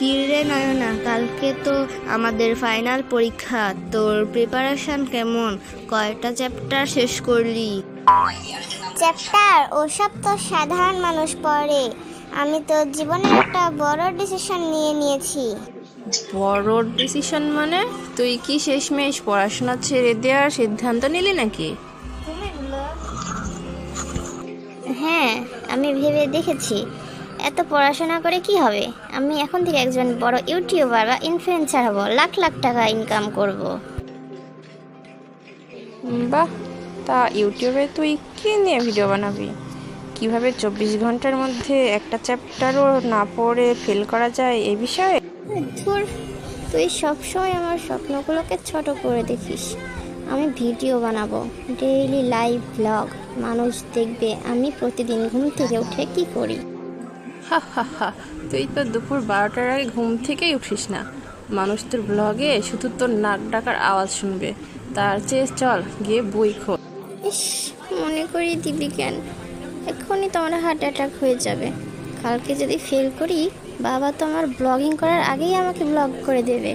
কি রে নয়না, কালকে তো আমাদের ফাইনাল পরীক্ষা। তোর প্রিপারেশন কেমন? কয়টা চ্যাপ্টার শেষ করলি? চ্যাপ্টার ওসব তো সাধারণ মানুষ পড়ে। আমি তো জীবনের একটা বড় ডিসিশন নিয়ে নিয়েছি। বড় ডিসিশন মানে? তুই কি শেষমেশ পড়াশোনা ছেড়ে দেওয়ার সিদ্ধান্ত নিলি নাকি? হ্যাঁ, আমি ভেবে দেখেছি এত পড়াশোনা করে কি হবে। আমি এখন থেকে একজন বড় ইউটিউবার বা ইনফ্লুয়েন্সার হব, লাখ লাখ টাকা ইনকাম করব। বাহ, তা ইউটিউবে তুই কি নিয়ে ভিডিও বানাবি? কিভাবে 24 ঘন্টার মধ্যে একটা চ্যাপ্টারও না পড়ে ফেল করা যায় এই বিষয়ে? ধুর, তুই সবসময় আমার স্বপ্নগুলোকে ছোট করে দেখিস। আমি ভিডিও বানাবো, ডেইলি লাইভ ব্লগ। মানুষ দেখবে আমি প্রতিদিন ঘুম থেকে উঠে কি করি। হা হা হা, তুই তো দুপুর 12টার আগে ঘুম থেকেই উঠিস না। মানুষ তোর ব্লগে শুধু তোর নাক ডাকার আওয়াজ শুনবে। তার চেয়ে চল গিয়ে বই খোল। ইস, মনে করি দিবি কেন? এক্ষুনি তো আমার হার্ট অ্যাটাক হয়ে যাবে। কালকে যদি ফেল করি, বাবা তো আমার ব্লগিং করার আগেই আমাকে ব্লক করে দেবে।